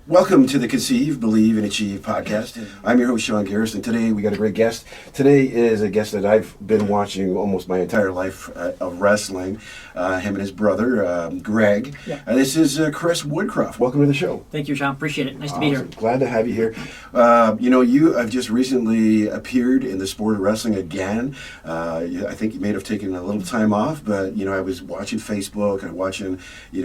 Welcome to the Conceive, Believe, and Achieve podcast. I'm your host, Sean Geris, and today we got a great guest. Today is a guest that I've been watching almost my entire life of wrestling, him and his brother, Greg. Yeah. This is Chris Woodcroft. Welcome to the show. Thank you, Sean. Appreciate it. Nice to be here. Glad to have you here. You have just recently appeared in the sport of wrestling again. I think you may have taken a little time off, but, I was watching Facebook and watching,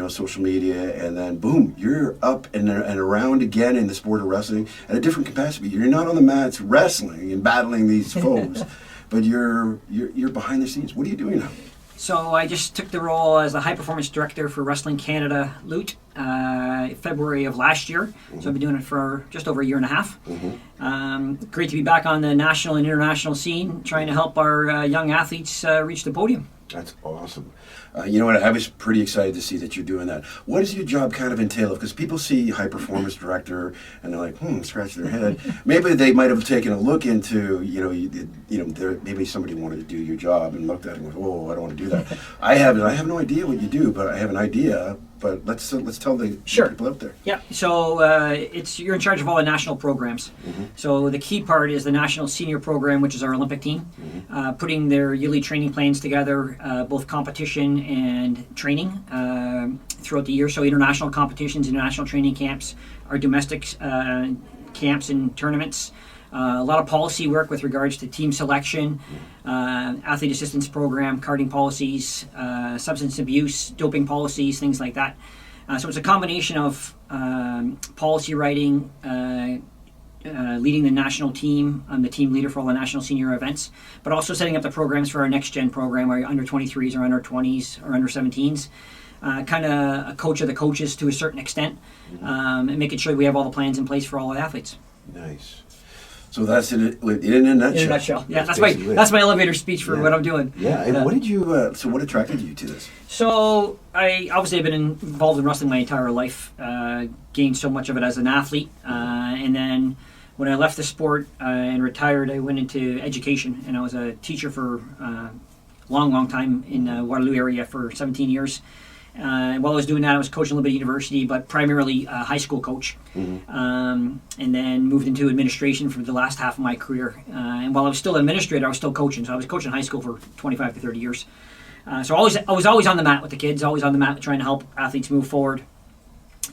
social media, and then boom, you're up and around again in the sport of wrestling at a different capacity. You're not on the mats wrestling and battling these foes, but you're behind the scenes. What are you doing now? So I just took the role as the high performance director for Wrestling Canada Lutte February of last year. Mm-hmm. So I've been doing it for just over a year and a half. Mm-hmm. Great to be back on the national and international scene, trying to help our young athletes reach the podium. That's awesome. You know what? I was pretty excited to see that you're doing that. What does your job kind of entail? Because people see high performance director and they're like, scratch their head. Maybe they might have taken a look into, maybe somebody wanted to do your job and looked at it and went, "Oh, I don't want to do that." I have no idea what you do, but I have an idea. But let's tell the people out there. Yeah. So you're in charge of all the national programs. Mm-hmm. So the key part is the national senior program, which is our Olympic team, mm-hmm. Putting their yearly training plans together, both competition and training throughout the year. So international competitions, international training camps, our domestic camps and tournaments. A lot of policy work with regards to team selection, athlete assistance program, carding policies, substance abuse, doping policies, things like that. So it's a combination of policy writing, leading the national team. I'm the team leader for all the national senior events, but also setting up the programs for our next gen program, our under 23s or under 20s or under 17s. Kind of a coach of the coaches to a certain extent, and making sure we have all the plans in place for all the athletes. Nice. So that's it in a nutshell. In a nutshell. Yeah, that's my elevator speech for what I'm doing. Yeah, and what did you? What attracted you to this? So I obviously have been involved in wrestling my entire life. Gained so much of it as an athlete, and then when I left the sport and retired, I went into education, and I was a teacher for a long time in the Waterloo area for 17 years. While I was doing that, I was coaching a little bit at university, but primarily a high school coach. Mm-hmm. And then moved into administration for the last half of my career. And while I was still an administrator, I was still coaching. So I was coaching high school for 25 to 30 years. So I was always on the mat with the kids, always on the mat trying to help athletes move forward.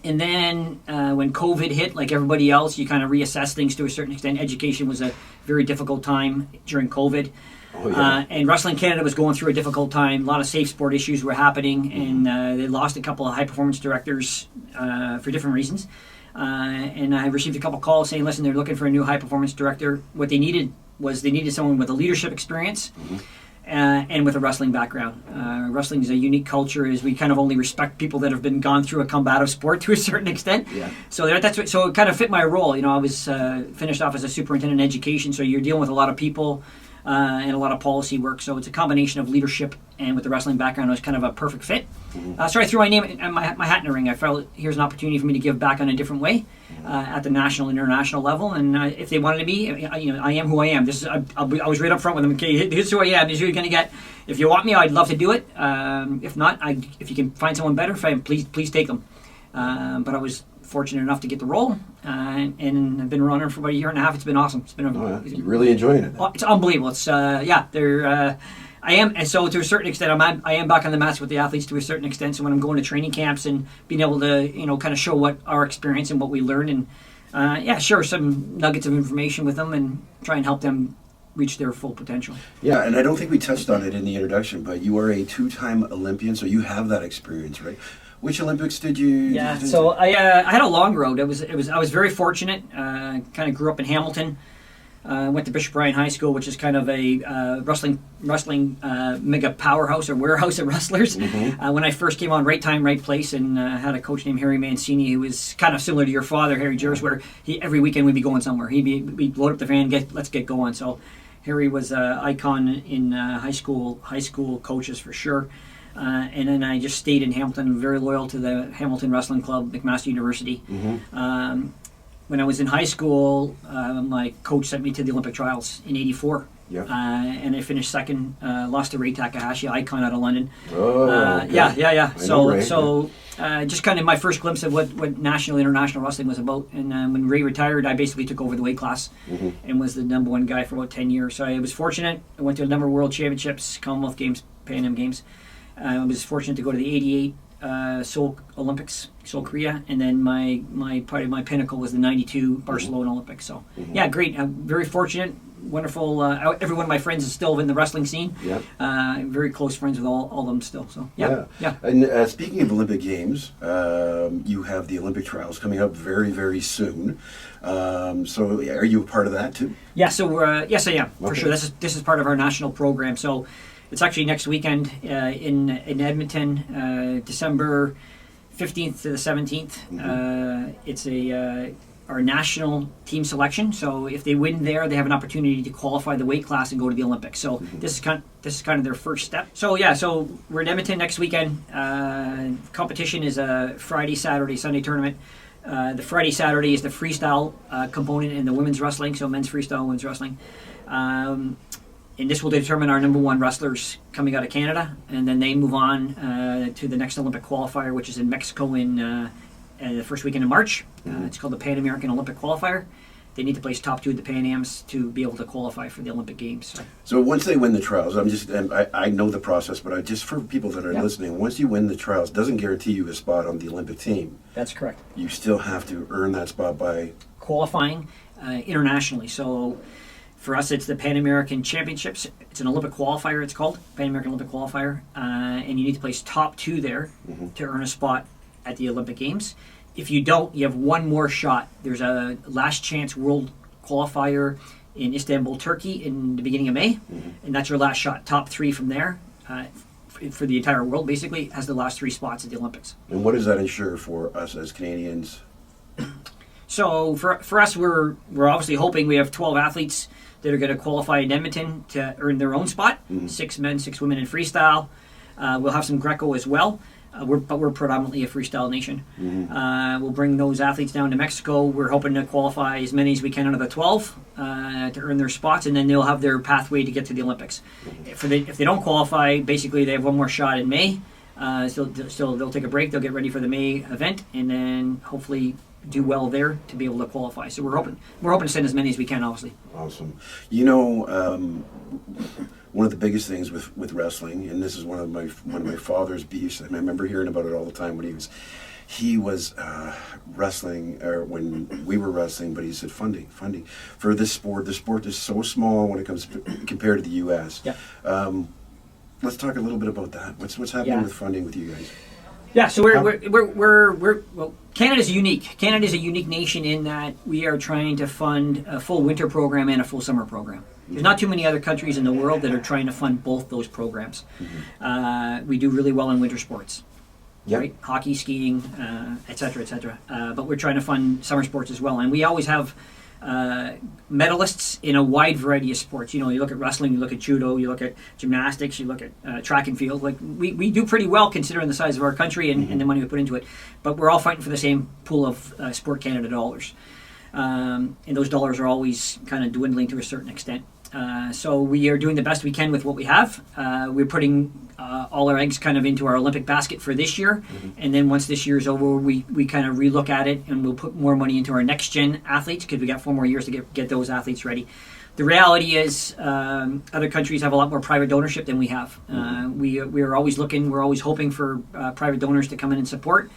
And then when COVID hit, like everybody else, you kind of reassess things to a certain extent. Education was a very difficult time during COVID. Oh, yeah. And Wrestling Canada was going through a difficult time. A lot of safe sport issues were happening, and they lost a couple of high-performance directors for different reasons. And I received a couple of calls saying, listen, they're looking for a new high-performance director. What they needed was someone with a leadership experience and with a wrestling background. Wrestling is a unique culture, as we kind of only respect people that have gone through a combative sport to a certain extent. Yeah. So so it kind of fit my role. I was finished off as a superintendent in education, so you're dealing with a lot of people, and a lot of policy work. So it's a combination of leadership and with the wrestling background, it was kind of a perfect fit. Mm-hmm. So I threw my name and my hat in the ring. I felt here's an opportunity for me to give back on a different way at the national and international level. And if they wanted me, I am who I am. I was right up front with them. Okay, here's who I am. Here's who you're going to get. If you want me, I'd love to do it. If not, if you can find someone better, please take them. But I was fortunate enough to get the role, and I've been running for about a year and a half. It's been awesome. It's been you're really enjoying it. It's unbelievable. It's I am, and so to a certain extent, I am back on the mats with the athletes to a certain extent. So when I'm going to training camps and being able to kind of show what our experience and what we learn, and share some nuggets of information with them and try and help them reach their full potential. Yeah, and I don't think we touched on it in the introduction, but you are a 2-time Olympian, so you have that experience, right? Which Olympics did you? Yeah, so I had a long road. I was very fortunate. Kind of grew up in Hamilton. Went to Bishop Bryan High School, which is kind of a wrestling mega powerhouse or warehouse of wrestlers. Mm-hmm. When I first came on, right time, right place, and had a coach named Harry Mancini, who was kind of similar to your father, Harry Geris, where every weekend we'd be going somewhere. We'd load up the van, let's get going. So Harry was an icon in high school coaches for sure. And then I just stayed in Hamilton, very loyal to the Hamilton Wrestling Club, McMaster University. Mm-hmm. When I was in high school, my coach sent me to the Olympic trials in '84. Yeah. And I finished second, lost to Ray Takahashi, icon out of London. Oh, okay. Yeah. So just kind of my first glimpse of what national, international wrestling was about. And when Ray retired, I basically took over the weight class and was the number one guy for about 10 years. So I was fortunate. I went to a number of World Championships, Commonwealth Games, Pan Am Games. I was fortunate to go to the 88 Seoul Olympics, Seoul, Korea, and then my part of my pinnacle was the 92 Barcelona Olympics. So yeah, great. I'm very fortunate. Wonderful. Every one of my friends is still in the wrestling scene. Yeah. I'm very close friends with all of them still. So yeah. And speaking of Olympic Games, you have the Olympic trials coming up very, very soon. So are you a part of that too? Yeah. So yes, I am for sure. This is part of our national program. So it's actually next weekend in Edmonton, December 15th to the 17th. It's our national team selection. So if they win there, they have an opportunity to qualify the weight class and go to the Olympics. So this is kind of their first step. So yeah, so we're in Edmonton next weekend. Competition is a Friday, Saturday, Sunday tournament. The Friday, Saturday is the freestyle component in the women's wrestling. So men's freestyle, women's wrestling. And this will determine our number one wrestlers coming out of Canada, and then they move on to the next Olympic qualifier, which is in Mexico in the first weekend of March. It's called the Pan American Olympic Qualifier. They need to place top 2 at the Pan Ams to be able to qualify for the Olympic Games. So once they win the trials, I know the process, but just for people that are listening, once you win the trials, it doesn't guarantee you a spot on the Olympic team. That's correct. You still have to earn that spot by qualifying internationally. So for us, it's the Pan American Championships. It's an Olympic qualifier, it's called, Pan American Olympic Qualifier. And you need to place top 2 there to earn a spot at the Olympic Games. If you don't, you have one more shot. There's a last chance world qualifier in Istanbul, Turkey in the beginning of May. And that's your last shot. Top 3 from there for the entire world, basically, has the last 3 spots at the Olympics. And what does that ensure for us as Canadians? So for us, we're obviously hoping we have 12 athletes that are going to qualify in Edmonton to earn their own spot. 6 men, 6 women in freestyle. We'll have some Greco as well. But we're predominantly a freestyle nation. We'll bring those athletes down to Mexico. We're hoping to qualify as many as we can out of the 12 to earn their spots, and then they'll have their pathway to get to the Olympics. If they don't qualify, basically they have one more shot in May. So they'll take a break. They'll get ready for the May event, and then hopefully do well there to be able to qualify. So we're hoping to send as many as we can, obviously. Awesome. You know, one of the biggest things with wrestling, and this is one of my father's beefs, and I remember hearing about it all the time when he was wrestling, or when we were wrestling, but he said funding for this sport. The sport is so small when it comes compared to the U.S. Yeah. Let's talk a little bit about that. What's happening with funding with you guys? Yeah, so well, Canada's unique. Canada's a unique nation in that we are trying to fund a full winter program and a full summer program. There's not too many other countries in the world that are trying to fund both those programs. We do really well in winter sports, right? Hockey, skiing, et cetera, but we're trying to fund summer sports as well. And we always have medalists in a wide variety of sports. You know, you look at wrestling, you look at judo, you look at gymnastics, you look at track and field. Like we do pretty well considering the size of our country and the money we put into it. But we're all fighting for the same pool of Sport Canada dollars. And those dollars are always kind of dwindling to a certain extent. So we are doing the best we can with what we have. We're putting all our eggs kind of into our Olympic basket for this year. And then once this year is over, we kind of relook at it and we'll put more money into our next gen athletes because we got 4 more years to get those athletes ready. The reality is other countries have a lot more private donorship than we have. We are always looking, we're always hoping for private donors to come in and support.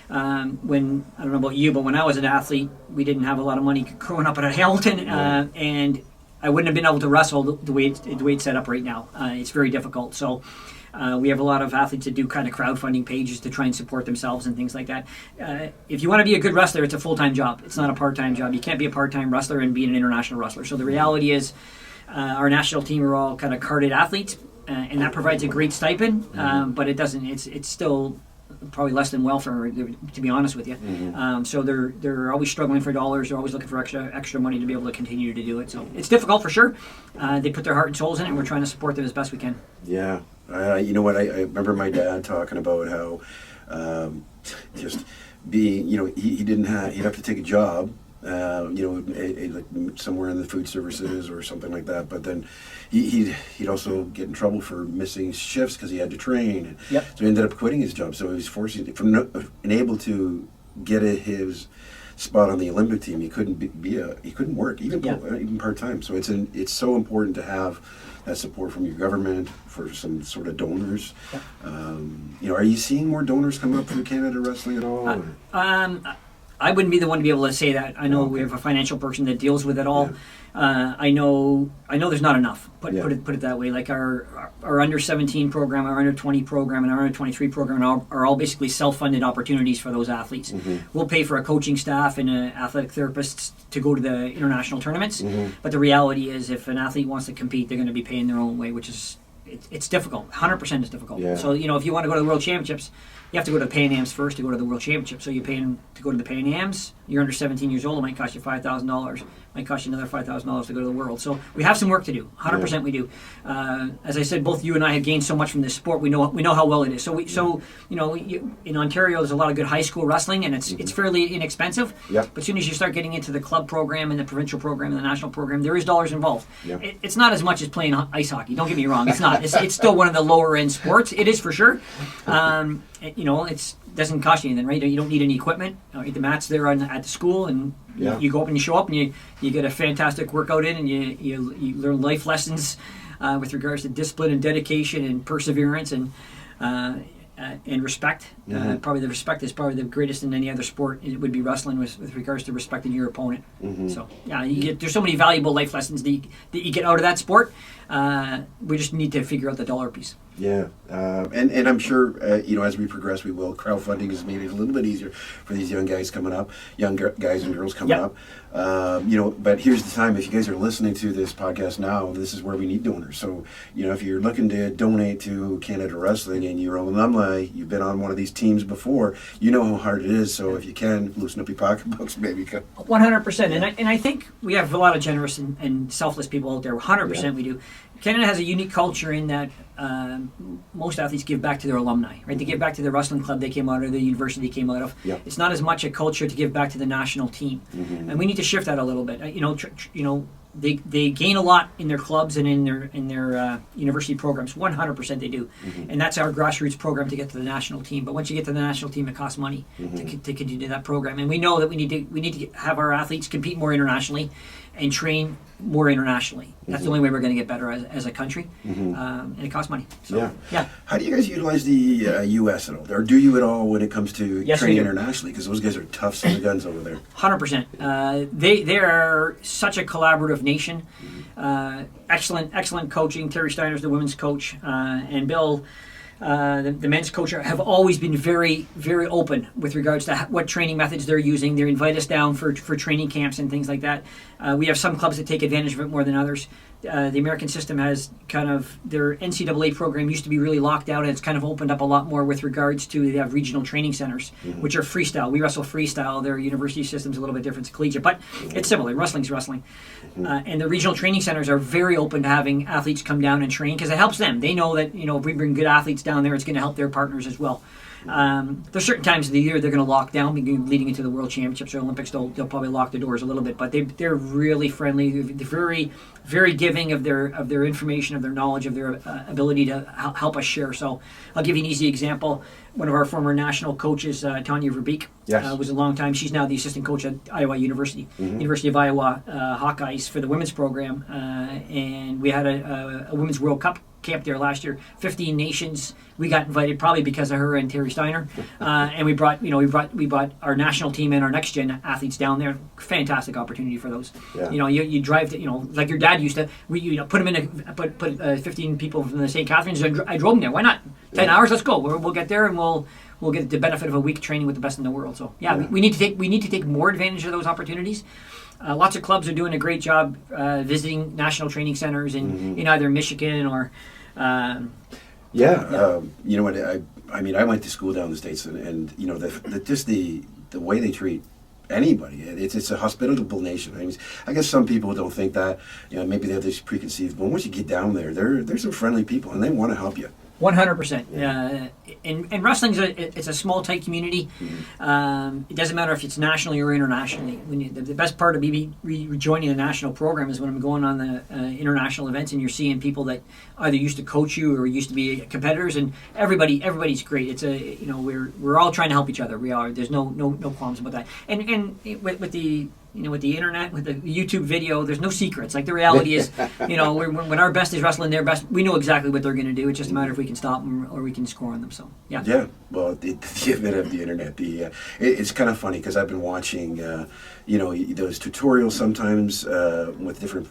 When, I don't know about you, but when I was an athlete, we didn't have a lot of money growing up at Hamilton, and I wouldn't have been able to wrestle the way it's set up right now. It's very difficult. So we have a lot of athletes that do kind of crowdfunding pages to try and support themselves and things like that. If you want to be a good wrestler, it's a full-time job. It's not a part-time job. You can't be a part-time wrestler and be an international wrestler. So the reality is our national team are all kind of carded athletes, and that provides a great stipend, but it doesn't. It's still probably less than welfare, to be honest with you. So they're always struggling for dollars. They're always looking for extra money to be able to continue to do it. So it's difficult for sure. They put their heart and souls in it, and we're trying to support them as best we can. Yeah. You know what? I remember my dad talking about how just being, he'd have to take a job like somewhere in the food services or something like that. But then he'd also get in trouble for missing shifts because he had to train. Yep. So he ended up quitting his job. So he was unable to get his spot on the Olympic team. He couldn't he couldn't work even part time. So it's so important to have that support from your government, for some sort of donors. Yep. Are you seeing more donors come up through Canada Wrestling at all? I wouldn't be the one to be able to say that. I know we have a financial person that deals with it all. I know there's not enough. Put it that way. Like our under 17 program, our under 20 program, and our under 23 program are all basically self-funded opportunities for those athletes. Mm-hmm. We'll pay for a coaching staff and athletic therapists to go to the international tournaments. Mm-hmm. But the reality is, if an athlete wants to compete, they're going to be paying their own way, which is it's difficult. 100% is difficult. Yeah. So if you want to go to the World Championships, you have to go to the Pan Ams first to go to the World Championship. So you're paying to go to the Pan Ams. You're under 17 years old. It might cost you $5,000. It might cost you another $5,000 to go to the World. So we have some work to do. 100% we do. As I said, both you and I have gained so much from this sport. We know how well it is. In Ontario, there's a lot of good high school wrestling, and it's fairly inexpensive. Yep. But as soon as you start getting into the club program and the provincial program and the national program, there is dollars involved. Yep. It's not as much as playing ice hockey. Don't get me wrong. It's not. It's still one of the lower end sports. It is for sure. It doesn't cost you anything, right? You don't need any equipment. The mat's there at the school, and you go up and you show up, and you get a fantastic workout in, and you learn life lessons with regards to discipline and dedication and perseverance and respect. Mm-hmm. Probably the respect is probably the greatest in any other sport. It would be wrestling with regards to respecting your opponent. Mm-hmm. So there's so many valuable life lessons that you get out of that sport. We just need to figure out the dollar piece. Yeah, and I'm sure as we progress, we will. Crowdfunding has made it a little bit easier for these young guys coming up, guys and girls coming up. But here's the time. If you guys are listening to this podcast now, this is where we need donors. So if you're looking to donate to Canada Wrestling and you're an alumni, you've been on one of these teams before, you know how hard it is. So if you can loosen up your pocketbooks, maybe. 100%, and I think we have a lot of generous and selfless people out there. 100% we do. Canada has a unique culture in that most athletes give back to their alumni, right? They give back to the wrestling club they came out of, the university they came out of. Yep. It's not as much a culture to give back to the national team, and we need to shift that a little bit. They gain a lot in their clubs and in their university programs. 100% they do, and that's our grassroots program to get to the national team. But once you get to the national team, it costs money to continue that program, and we know that we need to have our athletes compete more internationally and train more internationally. That's the only way we're going to get better as a country, and it costs money. So, yeah. How do you guys utilize the U.S. at all, or do you at all when it comes to training we do. internationally? Because those guys are tough son of guns over there. 100%. They are such a collaborative nation. Excellent coaching. Terry Steiner's the women's coach, and Bill, the men's coach, have always been very, very open with regards to what training methods they're using. They invite us down for training camps and things like that. We have some clubs that take advantage of it more than others. The American system has kind of, their NCAA program used to be really locked out, and it's kind of opened up a lot more with regards to, they have regional training centers, which are freestyle. We wrestle freestyle. Their university system's a little bit different. It's collegiate, but it's similar. Wrestling's wrestling. And the regional training centers are very open to having athletes come down and train because it helps them. They know that, if we bring good athletes down there, it's going to help their partners as well. There's certain times of the year they're going to lock down, leading into the World Championships or Olympics. They'll probably lock the doors a little bit, but they're really friendly. They're very, very giving of their information, of their knowledge, of their ability to help us share. So I'll give you an easy example. One of our former national coaches, Tanya Verbeek, was a long time. She's now the assistant coach at Iowa University, University of Iowa Hawkeyes for the women's program, and we had a women's World Cup camp there last year. 15 nations. We got invited probably because of her and Terry Steiner, and we brought our national team and our next gen athletes down there. Fantastic opportunity for those. Yeah. You drive to, like your dad used to. Put them in put 15 people from the St. Catharines. I drove them there. Why not? 10 hours. Let's go. We'll get there and we'll get the benefit of a week training with the best in the world. So we need to take more advantage of those opportunities. Lots of clubs are doing a great job visiting national training centers in either Michigan or. You know what? I went to school down in the States, and the way they treat anybody, it's a hospitable nation. I guess some people don't think that. Maybe they have this preconceived, but once you get down there, they're some friendly people, and they want to help you. 100%. And wrestling's it's a small, tight community. It doesn't matter if it's nationally or internationally. The best part of me rejoining the national program is when I'm going on the international events and you're seeing people that either used to coach you or used to be competitors, and everybody's great. It's we're all trying to help each other. We are. There's no qualms about that. And with the with the internet, with the YouTube video, there's no secrets. Like the reality is, when our best is wrestling their best, we know exactly what they're going to do. It's just a matter if we can stop them or we can score on them. So, yeah. Yeah. Well, the advent of the internet, it's kind of funny because I've been watching, those tutorials sometimes with different.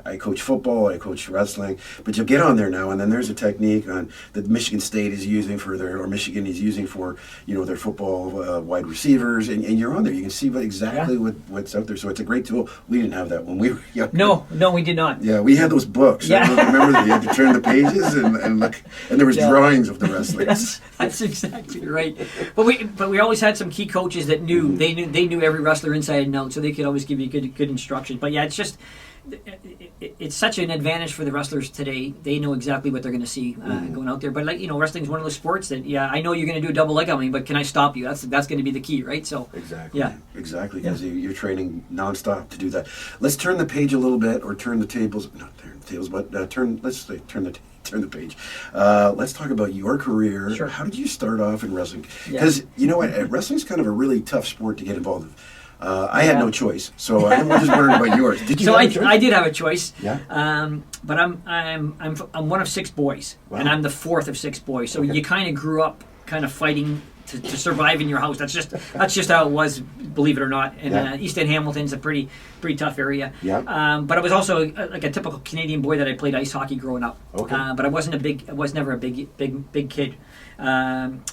I coach football, I coach wrestling, but you'll get on there now, and then there's a technique on that Michigan State is using or Michigan is using for, their football wide receivers, and you're on there. You can see what's out there. So it's a great tool. We didn't have that when we were young. No, we did not. Yeah, we had those books. Yeah. Remember that you had to turn the pages and look, and there was drawings of the wrestlers. That's exactly right. But we always had some key coaches that knew they knew every wrestler inside and out, so they could always give you good instruction. But yeah, it's just. It's such an advantage for the wrestlers today. They know exactly what they're going to see going out there. But wrestling's one of those sports that I know you're going to do a double leg on me, but can I stop you? That's going to be the key, right? So exactly, because you're training nonstop to do that. Let's turn the page a little bit, or turn the tables. Not turn the tables, but turn the page. Let's talk about your career. Sure. How did you start off in wrestling? Because wrestling's kind of a really tough sport to get involved in. I had no choice, so I'm just wondering about yours. Did you? So have a choice? I did have a choice. Yeah. But I'm one of 6 boys, Wow. and I'm the 4th of 6 boys. So you kind of grew up kind of fighting to survive in your house. That's just how it was, believe it or not. And East End Hamilton's a pretty tough area. Yeah. But I was also like a typical Canadian boy that I played ice hockey growing up. Okay. But I was never a big kid.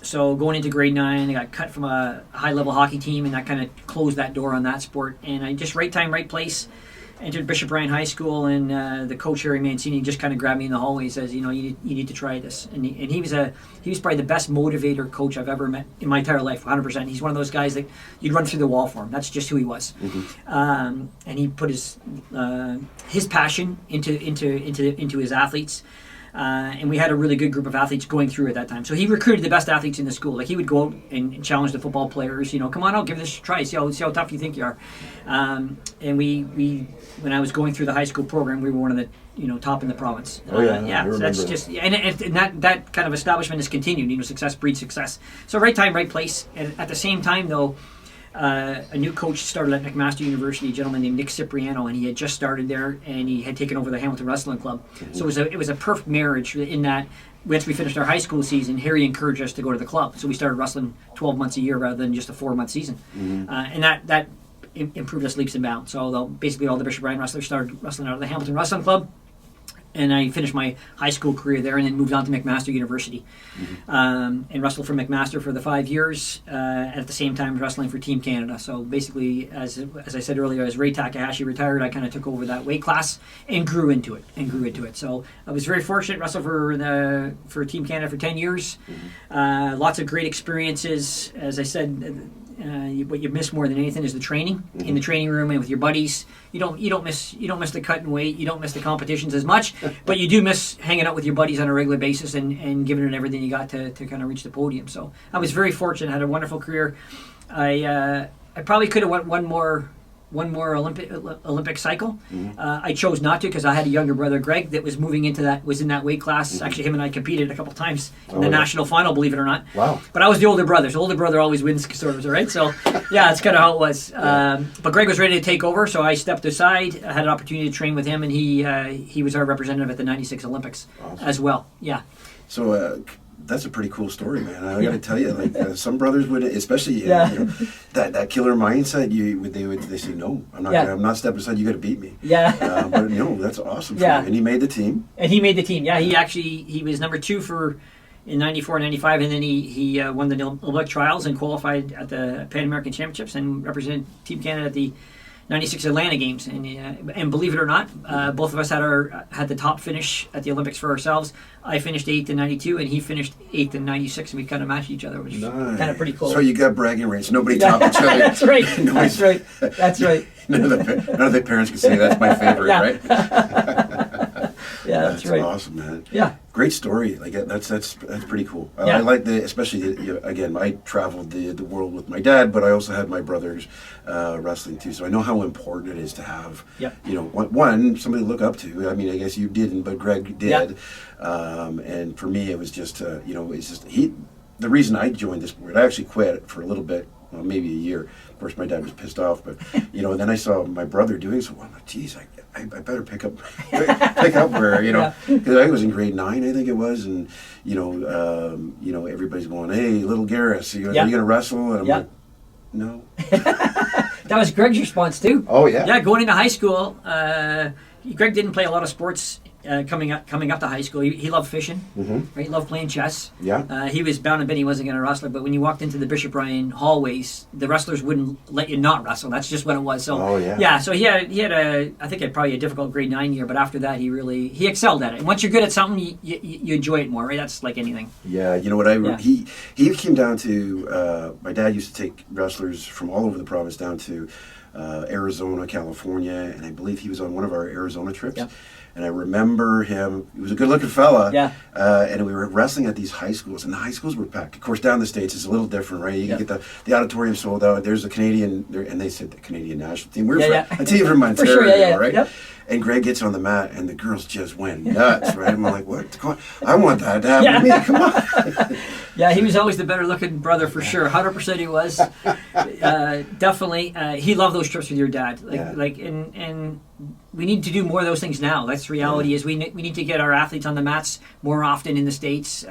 So going into grade 9, I got cut from a high-level hockey team, and that kind of closed that door on that sport. And I just right time, right place, entered Bishop Bryan High School, and the coach, Harry Mancini, just kind of grabbed me in the hallway and says, you need to try this. And he was probably the best motivator coach I've ever met in my entire life, 100%. He's one of those guys that you'd run through the wall for him. That's just who he was. Mm-hmm. And he put his passion into his athletes. And we had a really good group of athletes going through at that time. So he recruited the best athletes in the school. Like he would go out and challenge the football players. Come on out, give this a try. See how tough you think you are. And we when I was going through the high school program, we were one of the top in the province. Oh yeah. So that's just and that kind of establishment has continued. Success breeds success. So right time, right place. And at the same time, though. A new coach started at McMaster University, a gentleman named Nick Cipriano, and he had just started there, and he had taken over the Hamilton Wrestling Club. Mm-hmm. So it was a perfect marriage in that once we finished our high school season, Harry encouraged us to go to the club. So we started wrestling 12 months a year rather than just a 4-month season. Mm-hmm. And that improved us leaps and bounds. So basically all the Bishop Bryan wrestlers started wrestling out of the Hamilton Wrestling Club. And I finished my high school career there and then moved on to McMaster University. Mm-hmm. And wrestled for McMaster for the 5 years, at the same time wrestling for Team Canada. So basically, as I said earlier, as Ray Takahashi retired, I kind of took over that weight class and grew into it. So I was very fortunate, wrestled for Team Canada for 10 years. Mm-hmm. Lots of great experiences. As I said, what you miss more than anything is the training in the training room and with your buddies. You don't miss the cut and weight. You don't miss the competitions as much, but you do miss hanging out with your buddies on a regular basis and giving it everything you got to kind of reach the podium. So I was very fortunate. Had a wonderful career. I probably could have went one more Olympic cycle. Mm-hmm. I chose not to because I had a younger brother, Greg, that was in that weight class. Mm-hmm. Actually, him and I competed a couple times in the national final, believe it or not. Wow! But I was the older brother. So older brother always wins, sort of, right? So yeah, that's kind of how it was. Yeah. But Greg was ready to take over, so I stepped aside. I had an opportunity to train with him, and he was our representative at the '96 Olympics as well. Yeah. So. That's a pretty cool story, man. I got to tell you, some brothers would, especially that killer mindset. They say, no, I'm not stepping aside. You got to beat me. Yeah. But no, that's awesome. Yeah. And he made the team. Yeah. He was number 2 in '94 and '95, and then he won the Olympic trials and qualified at the Pan American Championships and represented Team Canada at the '96 Atlanta Games, and believe it or not, both of us had the top finish at the Olympics for ourselves. I finished 8th in '92, and he finished 8th in '96, and we kind of matched each other, which is kind of pretty cool. So you got bragging rights. Nobody topped each other. That's right. That's right. None of the parents can say that's my favorite, right? Yeah, that's right. Awesome, man. Yeah. Great story. Like that's pretty cool. Yeah. I like especially again. I traveled the world with my dad, but I also had my brothers wrestling too. So I know how important it is to have, one somebody to look up to. I mean, I guess you didn't, but Greg did. And for me, it was just it's just the reason I joined this sport. I actually quit for a little bit. Well, maybe a year. Of course, my dad was pissed off, but then I saw my brother doing so. I'm like, geez, I better pick up where because I was in grade 9, I think it was, and everybody's going, hey, little Geris, are you gonna wrestle? And I'm like, no. That was Greg's response too. Oh yeah. Yeah, going into high school, Greg didn't play a lot of sports. Coming up to high school, he loved fishing. Mm-hmm. Right, he loved playing chess. Yeah. He was bound and bent he wasn't going to wrestle, but when you walked into the Bishop Ryan hallways, the wrestlers wouldn't let you not wrestle. That's just what it was. So so he had I think probably a difficult grade 9 year, but after that he excelled at it. And once you're good at something, you enjoy it more, right? That's like anything. Yeah, you know what he came down to. My dad used to take wrestlers from all over the province down to Arizona, California, and I believe he was on one of our Arizona trips. Yep. And I remember him. He was a good-looking fella. Yeah. And we were wrestling at these high schools, and the high schools were packed. Of course, down in the States, it's a little different, right? You can get the auditorium sold out. There's a Canadian, and they said the Canadian national team. We're a team from Ontario, right? Yep. And Greg gets on the mat, and the girls just went nuts, right? I'm like, what? I want that to happen to me. Come on. Yeah, he was always the better-looking brother for sure. 100% he was. Definitely. He loved those trips with your dad. And we need to do more of those things now. That's the reality. Is we need to get our athletes on the mats more often in the States.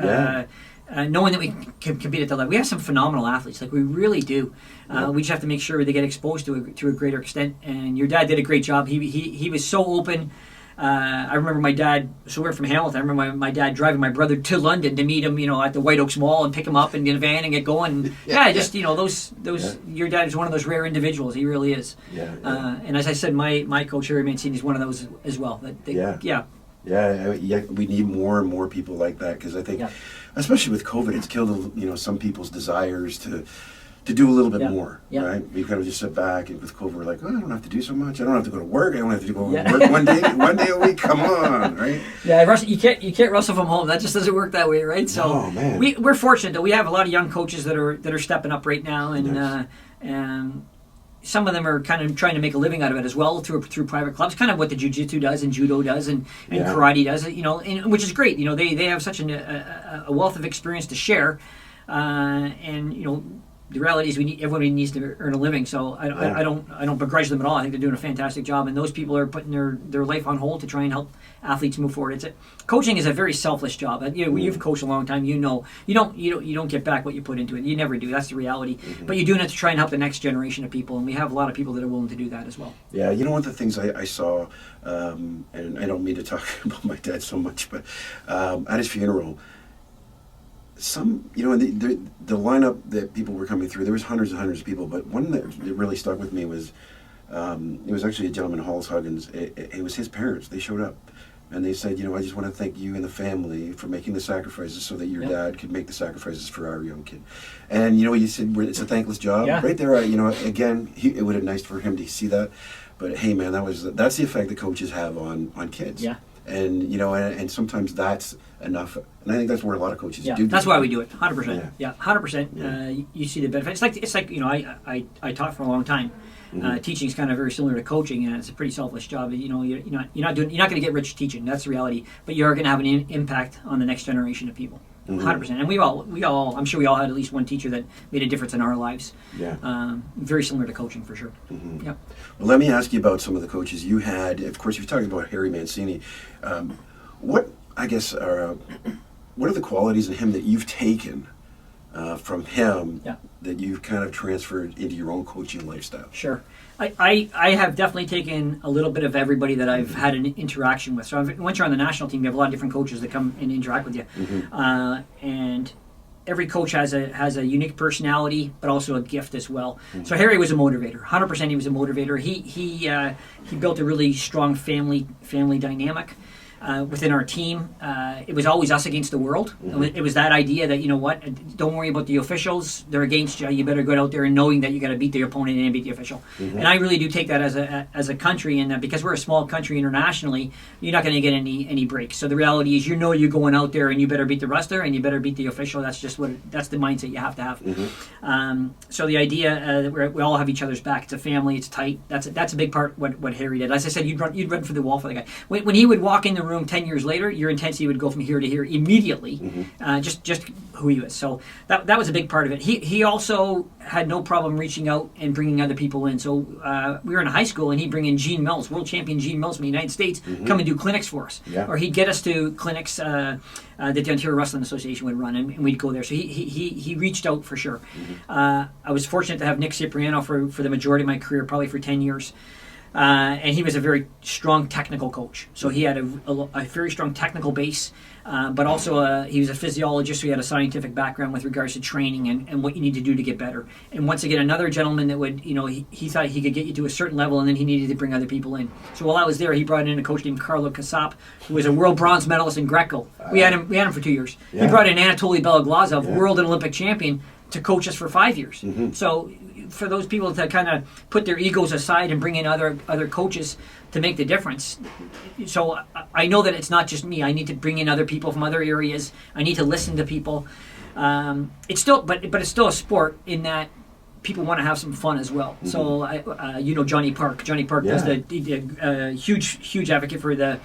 Knowing that we can compete at the level. We have some phenomenal athletes. Like we really do. We just have to make sure they get exposed to a greater extent. And your dad did a great job. He was so open. I remember my dad, so we're from Hamilton, I remember my dad driving my brother to London to meet him, at the White Oaks Mall and pick him up and get a van and get going. Your dad is one of those rare individuals. He really is. And as I said, my coach, Harry Mancini, is one of those as well. We need more and more people like that because I think, especially with COVID, it's killed some people's desires to do a little bit more, right? We kind of just sit back, and with COVID, we're like, I don't have to do so much. I don't have to go to work. I don't have to go to work one day a week. Come on, right? Yeah, you can't wrestle from home. That just doesn't work that way, right? So we're fortunate that we have a lot of young coaches that are stepping up right now, and some of them are kind of trying to make a living out of it as well through private clubs, kind of what the jiu-jitsu does and judo does and karate does, which is great. They have such a wealth of experience to share, and the reality is everybody needs to earn a living. So I don't begrudge them at all. I think they're doing a fantastic job, and those people are putting their life on hold to try and help athletes move forward. Coaching is a very selfless job. You've coached a long time. You don't get back what you put into it. You never do. That's the reality. Mm-hmm. But you're doing it to try and help the next generation of people, and we have a lot of people that are willing to do that as well. Yeah, one of the things I saw, and I don't mean to talk about my dad so much, but at his funeral, the lineup that people were coming through, there was hundreds and hundreds of people, but one that really stuck with me was, it was actually a gentleman, Halls Huggins. It was his parents. They showed up, and they said, I just want to thank you and the family for making the sacrifices so that your dad could make the sacrifices for our young kid. And, you said it's a thankless job. Yeah. Right there, again, it would have been nice for him to see that. But, hey, man, that's the effect that coaches have on kids. Yeah. And and sometimes that's enough, and I think that's where a lot of coaches do. That's why we do it, 100%. Yeah, 100%. You see the benefit. It's like I taught for a long time. Mm-hmm. Teaching is kind of very similar to coaching, and it's a pretty selfless job. You're not going to get rich teaching. That's the reality. But you are going to have an impact on the next generation of people. 100%. And we all, I'm sure we all had at least one teacher that made a difference in our lives. Yeah. Very similar to coaching for sure. Mm-hmm. Yep. Well, let me ask you about some of the coaches you had. Of course, you're talking about Harry Mancini. What are the qualities in him that you've taken from him that you've kind of transferred into your own coaching lifestyle? Sure. I have definitely taken a little bit of everybody that I've had an interaction with. So once you're on the national team, you have a lot of different coaches that come and interact with you. Mm-hmm. And every coach has a unique personality, but also a gift as well. Mm-hmm. So Harry was a motivator. 100% he was a motivator. He built a really strong family dynamic. within our team, it was always us against the world. It was that idea that, you know what, don't worry about the officials. They're against you. You better go out there and knowing that you got to beat the opponent and beat the official. And I really do take that as a country, and that because we're a small country internationally, you're not going to get any breaks. So the reality is, you're going out there and you better beat the wrestler and you better beat the official. That's just that's the mindset you have to have. So the idea that we all have each other's back. It's a family. It's tight. That's a big part what Harry did. As I said, you'd run for the wall for the guy. When he would walk in the room 10 years later, your intensity would go from here to here immediately. Just who he was. So that was a big part of it. He also had no problem reaching out and bringing other people in. So we were in high school, and he'd bring in Gene Mills, world champion Gene Mills from the United States, come and do clinics for us. Or he'd get us to clinics that the Ontario Wrestling Association would run, and we'd go there. So he reached out for sure. I was fortunate to have Nick Cipriano for the majority of my career, probably for 10 years. And he was a very strong technical coach. So he had a very strong technical base, but also he was a physiologist, so he had a scientific background with regards to training and what you need to do to get better. And once again, another gentleman that would, he thought he could get you to a certain level, and then he needed to bring other people in. So while I was there, he brought in a coach named Carlo Casap, who was a world bronze medalist in Greco. We had him for 2 years. He brought in Anatoly Beloglazov, world and Olympic champion, to coach us for 5 years. So for those people to kind of put their egos aside and bring in other coaches to make the difference. So I know that it's not just me. I need to bring in other people from other areas. I need to listen to people. It's still, but it's still a sport in that people want to have some fun as well. So Johnny Park. Johnny Park does the huge advocate for the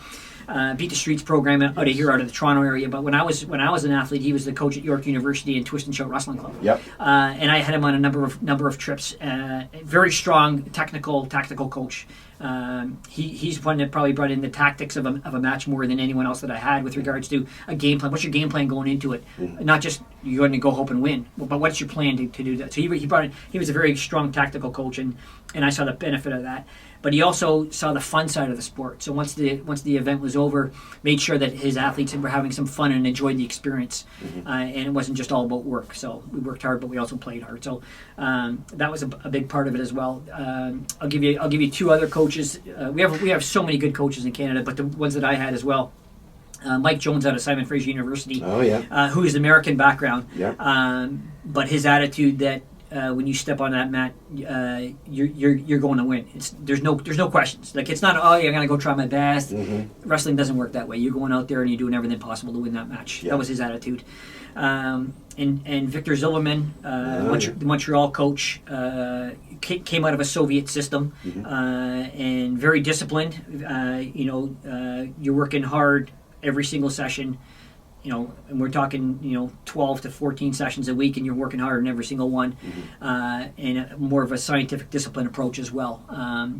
Beat the Streets program out of the Toronto area. But when I was an athlete, he was the coach at York University and Twist and Shout Wrestling Club. And I had him on a number of trips. Very strong tactical coach. He's one that probably brought in the tactics of a match more than anyone else that I had with regards to a game plan. What's your game plan going into it? Not just you're going to go hope and win, but what's your plan to do that? So he brought in. He was a very strong tactical coach, and I saw the benefit of that. But he also saw the fun side of the sport. So once the event was over, made sure that his athletes were having some fun and enjoyed the experience, and it wasn't just all about work. So we worked hard, but we also played hard. So that was a big part of it as well. I'll give you two other coaches. We have so many good coaches in Canada, but the ones that I had as well. Mike Jones out of Simon Fraser University, who is American background, but his attitude that when you step on that mat, you're going to win. There's no questions. Like, it's not, I'm gonna go try my best. Wrestling doesn't work that way. You're going out there and you're doing everything possible to win that match. That was his attitude. And Victor Zilberman, the Montreal coach, came out of a Soviet system, and very disciplined. You're working hard every single session. And we're talking, 12 to 14 sessions a week, and you're working hard in every single one, and more of a scientific discipline approach as well.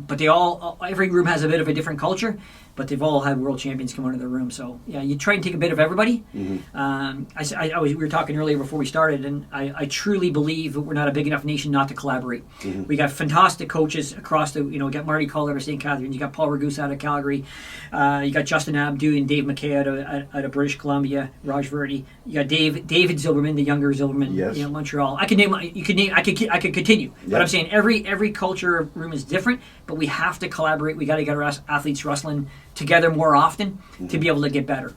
But every room has a bit of a different culture, but they've all had world champions come out of the room. So you try and take a bit of everybody. We were talking earlier before we started, and I truly believe that we're not a big enough nation not to collaborate. We got fantastic coaches across we got Marty Collett out of St. Catharines, you got Paul Ragus out of Calgary, you got Justin Abdu and Dave McKay out of British Columbia, Raj Verdi. You got David Zilberman, the younger Zilberman, Montreal. I could continue. But I'm saying every culture room is different, but we have to collaborate. We got to get our athletes wrestling together more often to be able to get better.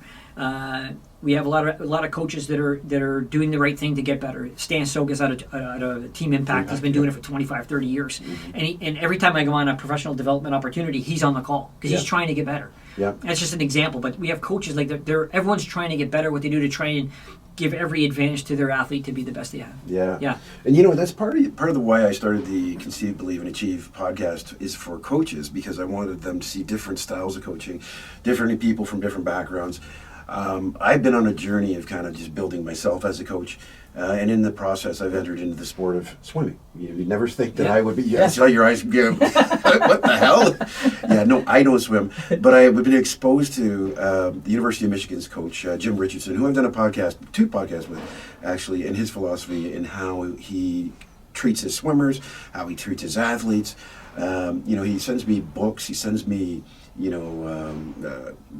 We have a lot of coaches that are doing the right thing to get better. Stan Soga's out of Team Impact. He's been doing it for 25, 30 years. And every time I go on a professional development opportunity, he's on the call because he's trying to get better. That's just an example. But we have coaches like everyone's trying to get better. What they do to try and give every advantage to their athlete to be the best they have. And that's part of the why I started the Conceive, Believe, and Achieve podcast is for coaches, because I wanted them to see different styles of coaching, different people from different backgrounds. I've been on a journey of kind of just building myself as a coach, and in the process I've entered into the sport of swimming. You'd never think that I would be. I saw your eyes go, what the hell? No, I don't swim, but I've been exposed to the University of Michigan's coach, Jim Richardson, who I've done two podcasts with, actually, and his philosophy and how he treats his swimmers, how he treats his athletes. He sends me books, he sends me,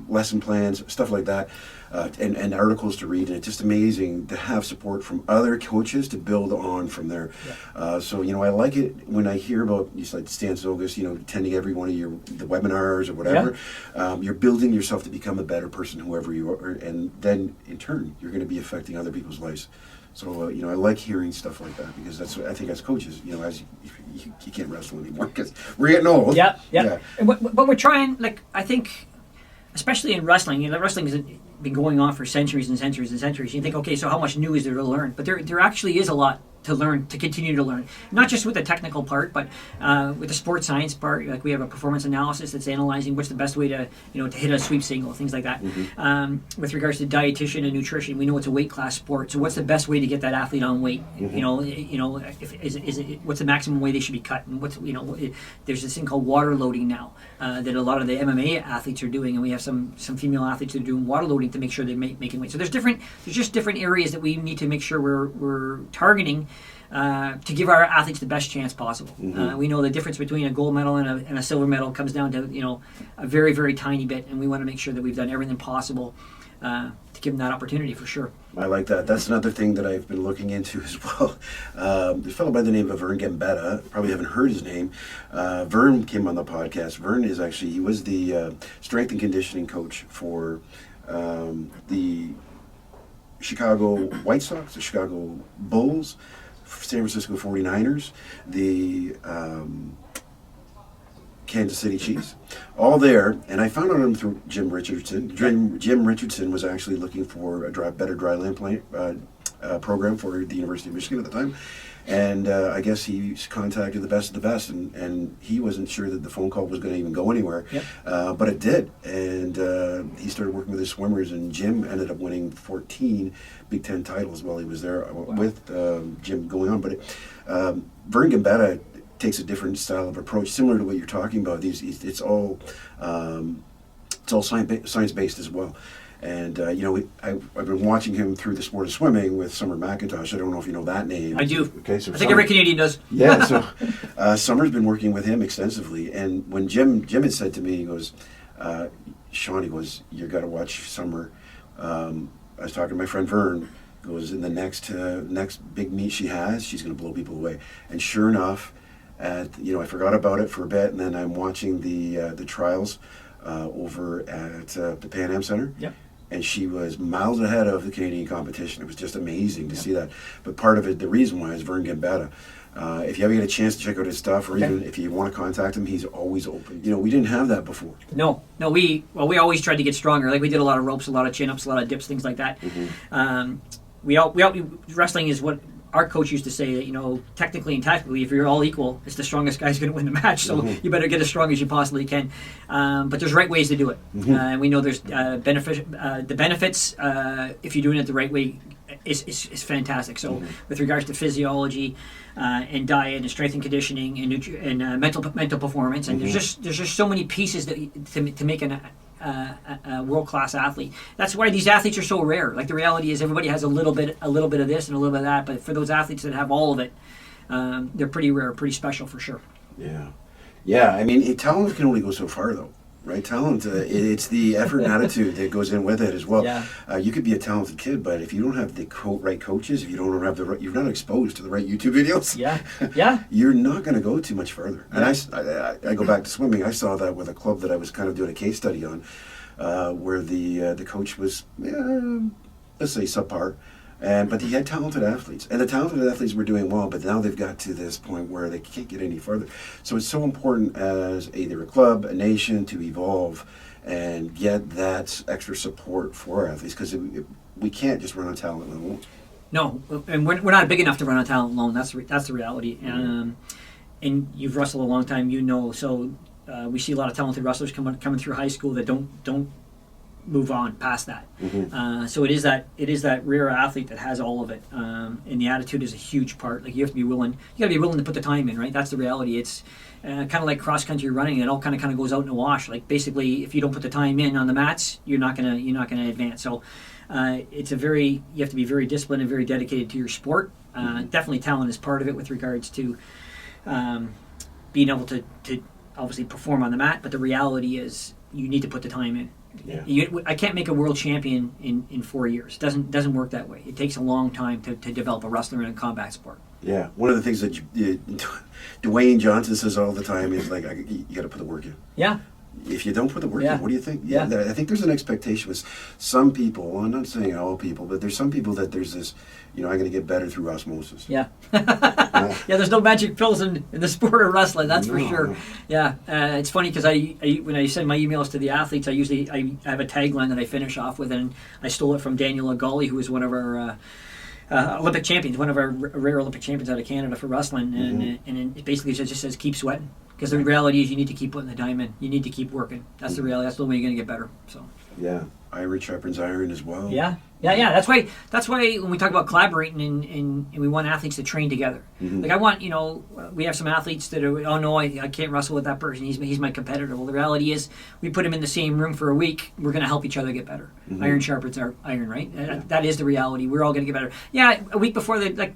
lesson plans, stuff like that, and articles to read, and it's just amazing to have support from other coaches to build on from there. Yeah. So I like it when I hear about, you said Stan Zogas, attending every one of the webinars or whatever. You're building yourself to become a better person, whoever you are, and then in turn you're going to be affecting other people's lives. So I like hearing stuff like that, because I think as coaches, as you can't wrestle anymore because we're getting old. Yeah. But we're trying, I think, especially in wrestling, wrestling has been going on for centuries and centuries and centuries. You think, okay, so how much new is there to learn? But there actually is a lot to learn, to continue to learn, not just with the technical part, but with the sports science part. Like we have a performance analysis that's analyzing what's the best way to to hit a sweep single, things like that. With regards to dietitian and nutrition, we know it's a weight class sport, so what's the best way to get that athlete on weight? What's the maximum way they should be cut? And there's this thing called water loading now that a lot of the MMA athletes are doing, and we have some female athletes that are doing water loading to make sure they're making weight. So there's just different areas that we need to make sure we're targeting to give our athletes the best chance possible. We know the difference between a gold medal and a silver medal comes down to a very, very tiny bit, and we want to make sure that we've done everything possible to give them that opportunity for sure. I like that. That's another thing that I've been looking into as well. There's a fellow by the name of Vern Gambetta. Probably haven't heard his name. Vern came on the podcast. Vern he was the strength and conditioning coach for the Chicago White Sox, the Chicago Bulls, San Francisco 49ers, the Kansas City Chiefs, all there. And I found out him through Jim Richardson. Jim Richardson was actually looking for a better dry land program for the University of Michigan at the time. And I guess he contacted the best of the best, and he wasn't sure that the phone call was going to even go anywhere. But it did. And he started working with his swimmers, and Jim ended up winning 14 Big Ten titles while he was there with Jim going on. But Vern Gambetta takes a different style of approach, similar to what you're talking about. It's all science-based as well. And, I've been watching him through the sport of swimming with Summer McIntosh. I don't know if you know that name. I do. Okay, so I think every Canadian does. Yeah, so Summer's been working with him extensively. And when Jim had said to me, he goes, Sean, he goes, you got to watch Summer. I was talking to my friend Vern. He goes, in the next big meet she has, she's going to blow people away. And sure enough, I forgot about it for a bit, and then I'm watching the trials over at the Pan Am Center. Yep. And she was miles ahead of the Canadian competition. It was just amazing to see that. But part of it, the reason why, is Vern Gambetta. If you ever get a chance to check out his stuff, or even if you want to contact him, he's always open. We didn't have that before. No, we always tried to get stronger. Like we did a lot of ropes, a lot of chin-ups, a lot of dips, things like that. Wrestling is what our coach used to say, that, technically and tactically, if you're all equal, it's the strongest guy's going to win the match. So you better get as strong as you possibly can. But there's right ways to do it. And we know there's benefits. The benefits, if you're doing it the right way, is fantastic. So with regards to physiology and diet and strength and conditioning and mental performance, and there's just so many pieces to make a world-class athlete. That's why these athletes are so rare. Like the reality is, everybody has a little bit of this and a little bit of that. But for those athletes that have all of it, they're pretty rare, pretty special for sure. Yeah. I mean, talent can only go so far, though. Right, talent. It's the effort and attitude that goes in with it as well. You could be a talented kid, but if you don't have the right coaches, if you don't have you're not exposed to the right YouTube videos. You're not going to go too much further. And I go back to swimming. I saw that with a club that I was kind of doing a case study on, where the coach was, let's say, subpar. But he had talented athletes, and the talented athletes were doing well, but now they've got to this point where they can't get any further. So it's so important as either a club, a nation, to evolve and get that extra support for our athletes, because we can't just run on talent alone. No, and we're not big enough to run on talent alone. That's the reality. And you've wrestled a long time, So we see a lot of talented wrestlers coming through high school that don't move on past that. So it is that rare athlete that has all of it, and the attitude is a huge part. Like you have to be willing. You got to be willing to put the time in, right? That's the reality. It's kind of like cross country running. It all kind of goes out in the wash. Like basically, if you don't put the time in on the mats, you're not gonna advance. So you have to be very disciplined and very dedicated to your sport. Definitely talent is part of it with regards to being able to obviously perform on the mat, but the reality is you need to put the time in. Yeah. I can't make a world champion in 4 years. Doesn't work that way. It takes a long time to develop a wrestler in a combat sport. Yeah, one of the things that Dwayne Johnson says all the time is like, you got to put the work in. Yeah. If you don't put the work Yeah. in, what do you think? Yeah. I think there's an expectation with some people. Well, I'm not saying all people, but there's some people that there's this, I'm going to get better through osmosis. Yeah. Yeah, there's no magic pills in the sport of wrestling, that's for No. sure. Yeah, it's funny because I when I send my emails to the athletes, I have a tagline that I finish off with, and I stole it from Daniel Agali, who is one of our Olympic champions, one of our rare Olympic champions out of Canada for wrestling, and it basically just says keep sweating, because the reality is you need to keep putting the time in, you need to keep working. That's the reality. That's the only way you're going to get better. So Yeah, iron sharpens iron as well. yeah. That's why when we talk about collaborating and we want athletes to train together. Like I want, we have some athletes that are, oh no, I can't wrestle with that person. He's my competitor. Well, the reality is we put them in the same room for a week. We're going to help each other get better. Iron sharpens our iron, right? That is the reality. We're all going to get better. Yeah, a week before the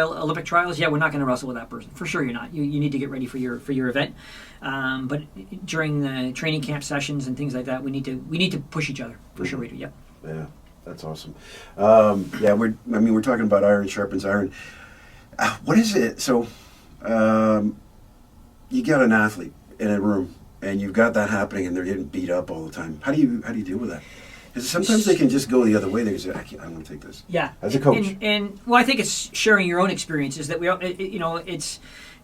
Olympic trials, yeah, we're not going to wrestle with that person. For sure, you're not. You need to get ready for your event. But during the training camp sessions and things like that, we need to push each other. For sure, we do. Yep. Yeah, that's awesome. We're talking about iron sharpens iron. What is it? So, you got an athlete in a room, and you've got that happening, and they're getting beat up all the time. How do you deal with that? Because sometimes they can just go the other way. They can say, I'm going to take this. Yeah. As a coach. And I think it's sharing your own experiences that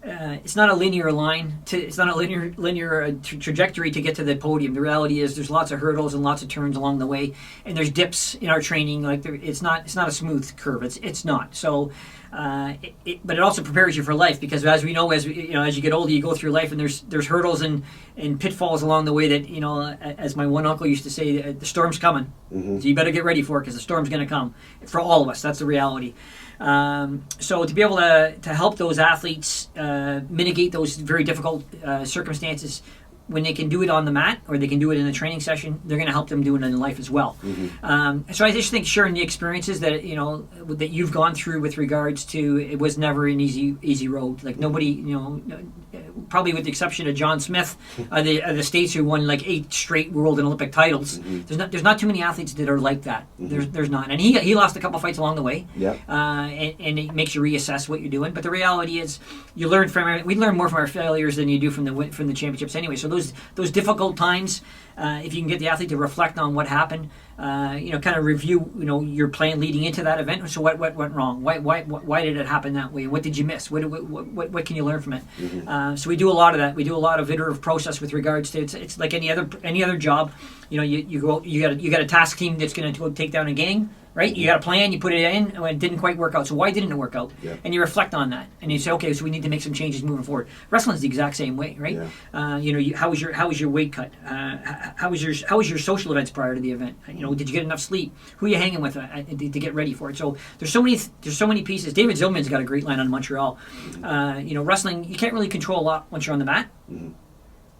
it's not a linear line. It's not a linear trajectory to get to the podium. The reality is there's lots of hurdles and lots of turns along the way, and there's dips in our training. Like it's not a smooth curve. It's not. So, but it also prepares you for life, because as we know, as you get older, you go through life, and there's hurdles and pitfalls along the way that as my one uncle used to say, the storm's coming. So you better get ready for it, because the storm's going to come for all of us. That's the reality. So to be able to help those athletes mitigate those very difficult circumstances, when they can do it on the mat or they can do it in a training session, they're going to help them do it in life as well. So I just think sharing the experiences that that you've gone through with regards to, it was never an easy road. Like nobody, probably with the exception of John Smith, the States, who won like 8 straight world and Olympic titles. There's not too many athletes that are like that. There's not, and he lost a couple fights along the way. Yeah. And it makes you reassess what you're doing. But the reality is, we learn more from our failures than you do from the championships anyway. So those difficult times, if you can get the athlete to reflect on what happened, kind of review, your plan leading into that event. So what went wrong? Why did it happen that way? What did you miss? What can you learn from it? So we do a lot of that. We do a lot of iterative process with regards to it's like any other job. You got a task team that's going to go take down a gang. Right? You got a plan, you put it in, and it didn't quite work out. So why didn't it work out? Yeah. And you reflect on that, and you say, okay, so we need to make some changes moving forward. Wrestling's the exact same way, right? Yeah. How was your weight cut? How was your social events prior to the event? Did you get enough sleep? Who are you hanging with to get ready for it? So there's so many pieces. David Zillman's got a great line on Montreal. Wrestling, you can't really control a lot once you're on the mat,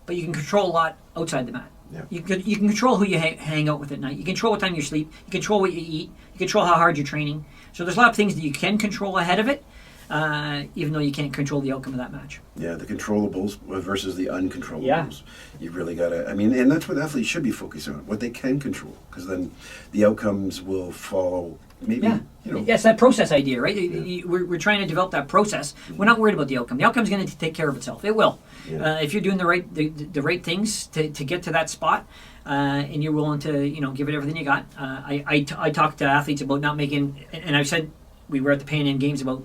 but you can control a lot outside the mat. Yeah. You can control who you hang out with at night. You control what time you sleep. You control what you eat. You control how hard you're training. So there's a lot of things that you can control ahead of it, even though you can't control the outcome of that match. Yeah, the controllables versus the uncontrollables. Yeah. You really got to, and that's what athletes should be focusing on, what they can control, because then the outcomes will follow. Maybe, Yes, that process idea, right? Yeah. We're trying to develop that process. We're not worried about the outcome. The outcome's going to take care of itself. It will. Yeah. If you're doing the right things to get to that spot, and you're willing to give it everything you got. I talk to athletes about not making, and I've said we were at the Pan Am Games about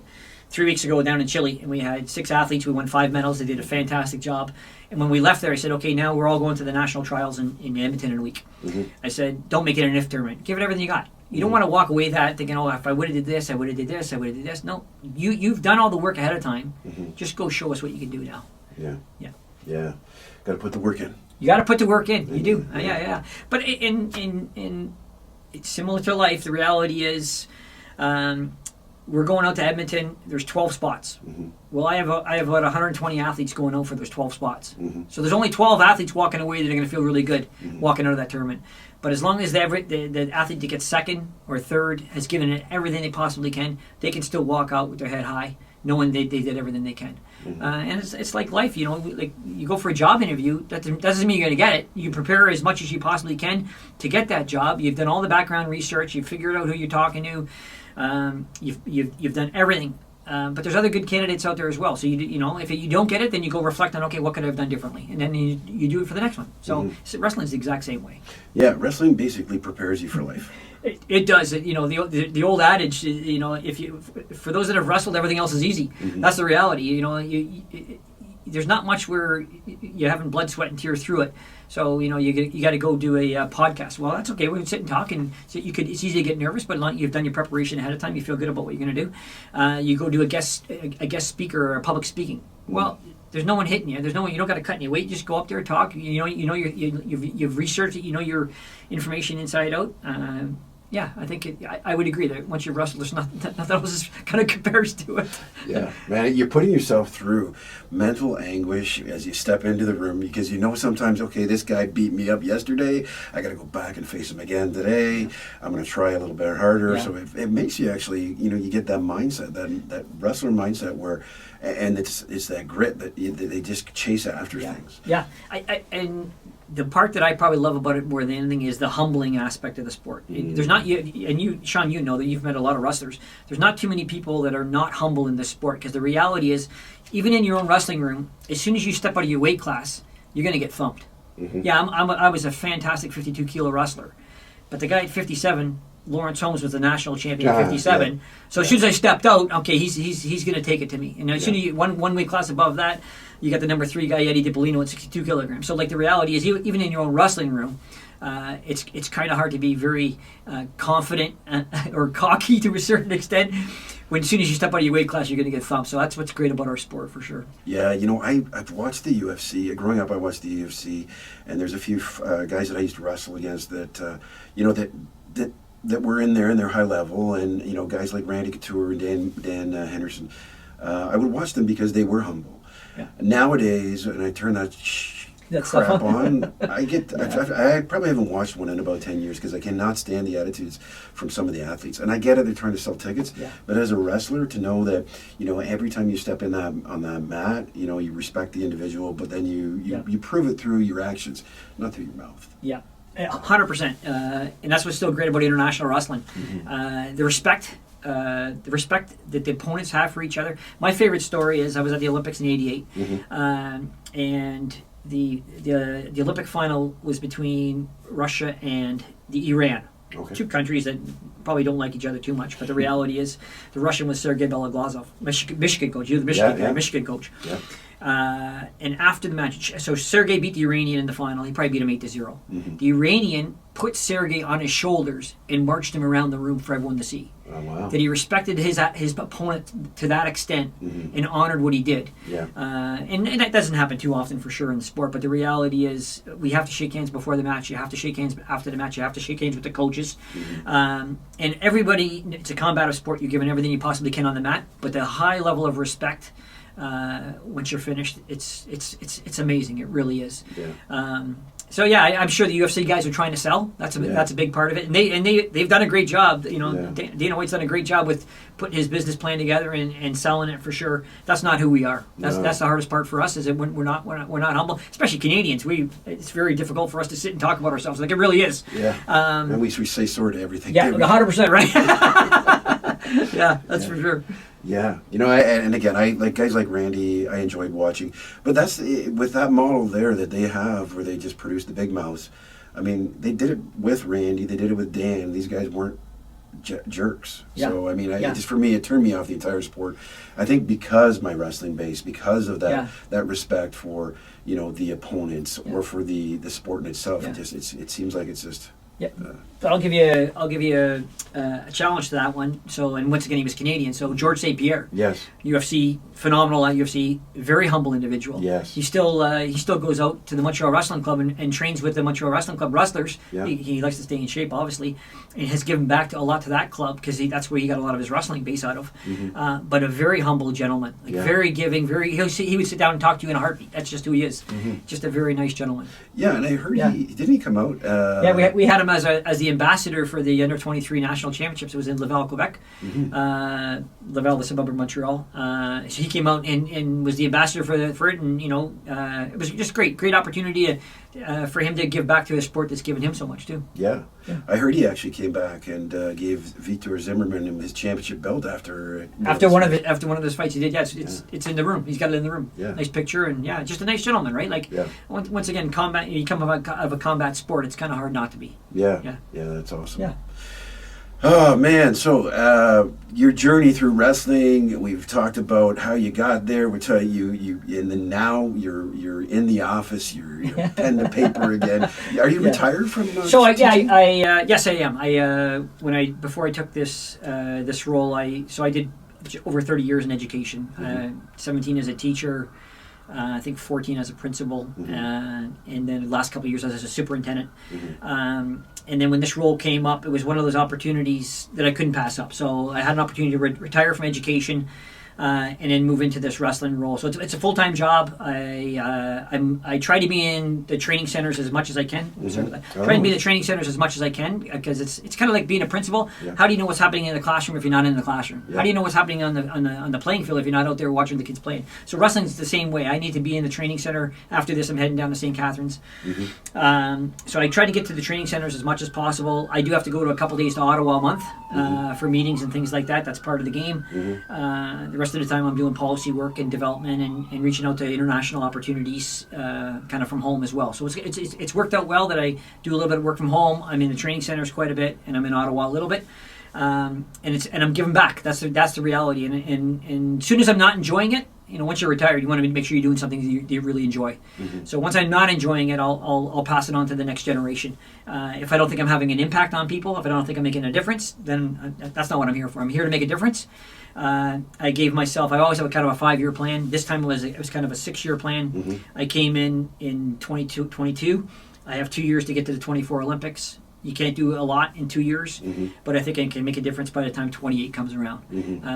3 weeks ago down in Chile, and we had 6 athletes. We won 5 medals. They did a fantastic job. And when we left there, I said, okay, now we're all going to the national trials in Edmonton in a week. I said, don't make it an if tournament. Give it everything you got. You don't want to walk away that thinking, if I would have did this, I would have did this, I would have did this. No, you've done all the work ahead of time. Just go show us what you can do now. Yeah. Got to put the work in. You got to put the work in. You do. Yeah. But in it's similar to life. The reality is, we're going out to Edmonton. There's 12 spots. Well, I have about 120 athletes going out for those 12 spots. So there's only 12 athletes walking away that are going to feel really good walking out of that tournament. But as long as the athlete that gets second or third has given it everything they possibly can, they can still walk out with their head high, knowing they did everything they can. And it's like life, you know. Like you go for a job interview, that doesn't mean you're going to get it. You prepare as much as you possibly can to get that job. You've done all the background research. You've figured out who you're talking to. You've done everything. But there's other good candidates out there as well. So you know, if you don't get it, then you go reflect on, okay, what could I have done differently, and then you do it for the next one. So wrestling is the exact same way. Yeah, wrestling basically prepares you for life. It does. You know, the old adage, you know, for those that have wrestled, everything else is easy. That's the reality. You know, there's not much where you haven't blood, sweat, and tears through it. So, you know, you got to go do a podcast. Well, that's okay. We can sit and talk, and so it's easy to get nervous, but you've done your preparation ahead of time. You feel good about what you're going to do. You go do a guest speaker or public speaking. Well, there's no one hitting you. There's no one. You don't got to cut any weight. Just go up there, talk. You know, you've researched it. You know your information inside out. Yeah, I think I would agree that once you've wrestled, there's nothing else kind of compares to it. Yeah, man, you're putting yourself through mental anguish as you step into the room because you know sometimes, okay, this guy beat me up yesterday. I got to go back and face him again today. I'm going to try a little bit harder. Yeah. So it makes you actually, you know, you get that mindset, that wrestler mindset where, and it's that grit that they just chase after things. Yeah, and the part that I probably love about it more than anything is the humbling aspect of the sport. There's not, and you, Sean, you know that you've met a lot of wrestlers. There's not too many people that are not humble in this sport because the reality is, even in your own wrestling room, as soon as you step out of your weight class, you're going to get thumped. Yeah, I was a fantastic 52 kilo wrestler, but the guy at 57, Lawrence Holmes was the national champion at 57. Yeah. So as soon as I stepped out, okay, he's going to take it to me. And as soon as you one weight class above that, you got the number 3 guy, Eddie DiPolino, at 62 kilograms. So like the reality is, even in your own wrestling room, it's kind of hard to be very confident or cocky to a certain extent. When as soon as you step out of your weight class, you're going to get thumped. So that's what's great about our sport for sure. Yeah, you know, I've watched the UFC. Growing up, I watched the UFC, and there's a few guys that I used to wrestle against that, you know, that were in their high level, and you know, guys like Randy Couture and Dan Henderson. I would watch them because they were humble. Yeah. Nowadays, and I turn that crap on, I probably haven't watched one in about 10 years because I cannot stand the attitudes from some of the athletes. And I get it, they're trying to sell tickets, but as a wrestler, to know that, you know, every time you step in on that mat, you know, you respect the individual, but then you prove it through your actions, not through your mouth. Yeah. 100%, and that's what's still great about international wrestling. The respect that the opponents have for each other. My favorite story is I was at the Olympics in '88, and the Olympic final was between Russia and the Iran. Okay. Two countries that probably don't like each other too much, but the reality is the Russian was Sergei Beloglazov, Michigan coach. You're the Michigan coach. Yeah. And after the match, so Sergei beat the Iranian in the final. He probably beat him 8-0. The Iranian put Sergei on his shoulders and marched him around the room for everyone to see. Oh, wow. That he respected his opponent to that extent and honored what he did. Yeah. And that doesn't happen too often for sure in the sport, but the reality is we have to shake hands before the match. You have to shake hands after the match. You have to shake hands with the coaches. And everybody, it's a combative sport. You're giving everything you possibly can on the mat, but the high level of respect once you're finished, it's amazing. It really is. Yeah. So yeah, I'm sure the UFC guys are trying to sell. That's a big part of it, and they've done a great job. You know, Dana White's done a great job with putting his business plan together and selling it for sure. That's not who we are. That's the hardest part for us. Is that we're not humble, especially Canadians. It's very difficult for us to sit and talk about ourselves. Like it really is. Yeah. And we say sorry to everything. Yeah, 100% right. Yeah, that's for sure. Yeah, you know, and again, I like guys like Randy. I enjoyed watching, but that's with that model there that they have, where they just produce the big mouths. I mean, they did it with Randy. They did it with Dan. These guys weren't jerks. Yeah. So I mean, just for me, it turned me off the entire sport. I think because my wrestling base, because of that respect for, you know, the opponents or for the sport in itself, it seems like it's just. Yeah, but I'll give you a challenge to that one. So, and once again, he was Canadian. So George St. Pierre, yes, UFC, phenomenal at UFC, very humble individual. Yes, he still goes out to the Montreal Wrestling Club and trains with the Montreal Wrestling Club wrestlers. Yeah. He likes to stay in shape, obviously, and has given back a lot to that club because that's where he got a lot of his wrestling base out of. But a very humble gentleman, very giving, he would sit down and talk to you in a heartbeat. That's just who he is. Just a very nice gentleman. Yeah, and I heard he didn't come out. We had him as the the ambassador for the under 23 national championships. It was in Laval, Quebec. Laval, the suburb of Montreal. So he came out and was the ambassador for it, and it was just great opportunity for him to give back to a sport that's given him so much too. Yeah. I heard he actually came back and gave Vitor Zimmerman his championship belt after one of those fights he did. Yes, it's in the room. He's got it in the room. Yeah. Nice picture, and just a nice gentleman, right? Like once again, combat. You come out of a combat sport, it's kind of hard not to be. Yeah, that's awesome. Yeah. Oh man, so your journey through wrestling, we've talked about how you got there. We tell you and then now you're in the office, you're pen to paper again. Are you retired from? So yes, I am. Before I took this role, I did over 30 years in education. 17 as a teacher. I think 14 as a principal, and then the last couple of years as a superintendent. And then when this role came up, it was one of those opportunities that I couldn't pass up. So I had an opportunity to retire from education and then move into this wrestling role. So it's a full-time job. I try to be in the training centers as much as I can. Try to be in the training centers as much as I can, because it's kind of like being a principal. Yeah. How do you know what's happening in the classroom if you're not in the classroom? Yeah. How do you know what's happening on the playing field if you're not out there watching the kids playing? So wrestling's the same way. I need to be in the training center. After this, I'm heading down to St. Catharines. So I try to get to the training centers as much as possible. I do have to go to a couple days to Ottawa a month for meetings and things like that. That's part of the game. The rest of the time I'm doing policy work and development and reaching out to international opportunities kind of from home as well. So it's worked out well that I do a little bit of work from home. I'm in the training centers quite a bit, and I'm in Ottawa a little bit. And I'm giving back. That's the reality. And as soon as I'm not enjoying it, once you're retired, you want to make sure you're doing something that you really enjoy. So once I'm not enjoying it, I'll pass it on to the next generation. If I don't think I'm having an impact on people, if I don't think I'm making a difference, then that's not what I'm here for. I'm here to make a difference. I gave myself, I always have a kind of a 5-year plan. This time it was kind of a 6-year plan. I came in 22. I have 2 years to get to the 24 Olympics. You can't do a lot in 2 years, but I think I can make a difference by the time 28 comes around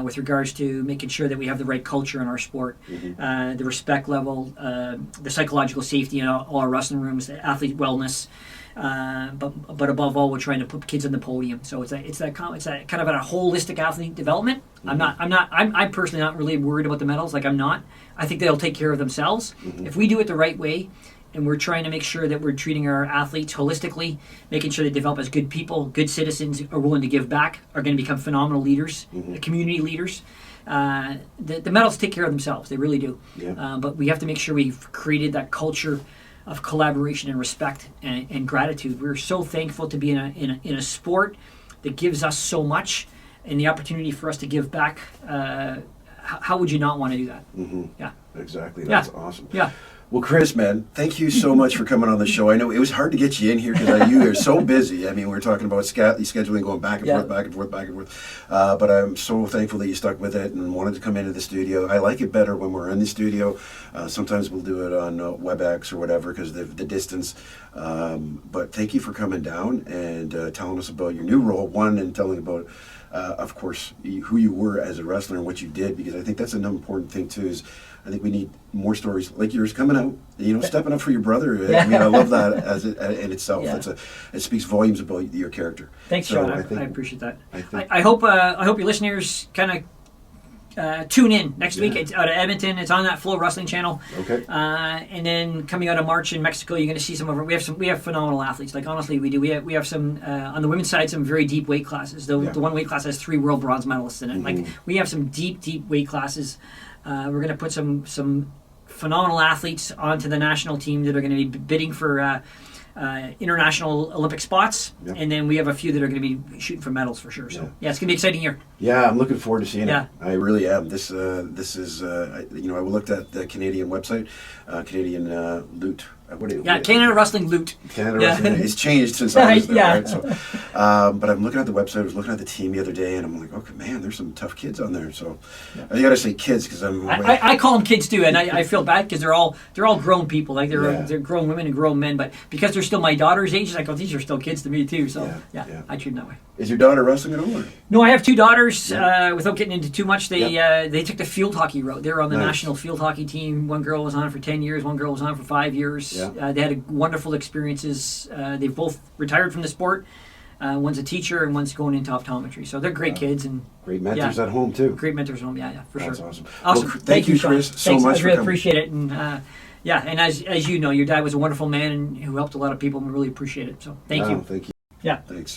with regards to making sure that we have the right culture in our sport, the respect level, the psychological safety in all our wrestling rooms, the athlete wellness, but above all, we're trying to put kids on the podium. So it's that kind of a holistic athlete development. I'm personally not really worried about the medals. Like I'm not. I think they'll take care of themselves if we do it the right way. And we're trying to make sure that we're treating our athletes holistically, making sure they develop as good people, good citizens, are willing to give back, are going to become phenomenal leaders, community leaders. The medals take care of themselves. They really do. Yeah. But we have to make sure we've created that culture of collaboration and respect and gratitude. We're so thankful to be in a sport that gives us so much, and the opportunity for us to give back. How would you not want to do that? Yeah. Exactly. That's awesome. Yeah. Well, Chris, man, thank you so much for coming on the show. I know it was hard to get you in here because you are so busy. I mean, we're talking about scheduling, going back and forth. But I'm so thankful that you stuck with it and wanted to come into the studio. I like it better when we're in the studio. Sometimes we'll do it on WebEx or whatever because of the distance. But thank you for coming down and telling us about your new role, and telling about, of course, who you were as a wrestler and what you did, because I think that's an important thing, too, is I think we need more stories like yours coming out, stepping up for your brother. I mean, I love that in itself. Yeah. It speaks volumes about your character. Thanks, Sean. I appreciate that. I hope your listeners kind of tune in next week. It's out of Edmonton. It's on that Flow Wrestling channel. Okay. And then coming out of March in Mexico, you're going to see some of our. We have phenomenal athletes. Like honestly, we do. We have some on the women's side, some very deep weight classes. The one weight class has 3 world bronze medalists in it. Like we have some deep weight classes. We're going to put some phenomenal athletes onto the national team that are going to be bidding for international Olympic spots, and then we have a few that are going to be shooting for medals for sure. So it's going to be an exciting year. Yeah, I'm looking forward to seeing it. I really am. This is I looked at the Canadian website, Canadian Lutte. Canada Wrestling Lutte. Canada Wrestling. It's changed since I was there, right? So, but I'm looking at the website. I was looking at the team the other day, and I'm like, okay, man, there's some tough kids on there. So I got to say kids because I call them kids too, and I feel bad because they're all grown people. Like they're grown women and grown men, but because they're still my daughter's age, I go, these are still kids to me too. So I treat them that way. Is your daughter wrestling at all? Or? No, I have 2 daughters. Without getting into too much, they took the field hockey route. They were on the national field hockey team. One girl was on for 10 years. One girl was on for 5 years. They had wonderful experiences. They've both retired from the sport. One's a teacher, and one's going into optometry. So they're great kids and Great mentors at home too. great mentors at home. Yeah, for That's sure. awesome. Awesome. Well, thank you, Sean. Chris, so Thanks. much I for really coming. appreciate it. And and as you know, your dad was a wonderful man and who helped a lot of people, and we really appreciate it. So thank you. Thank you. Yeah. Thanks.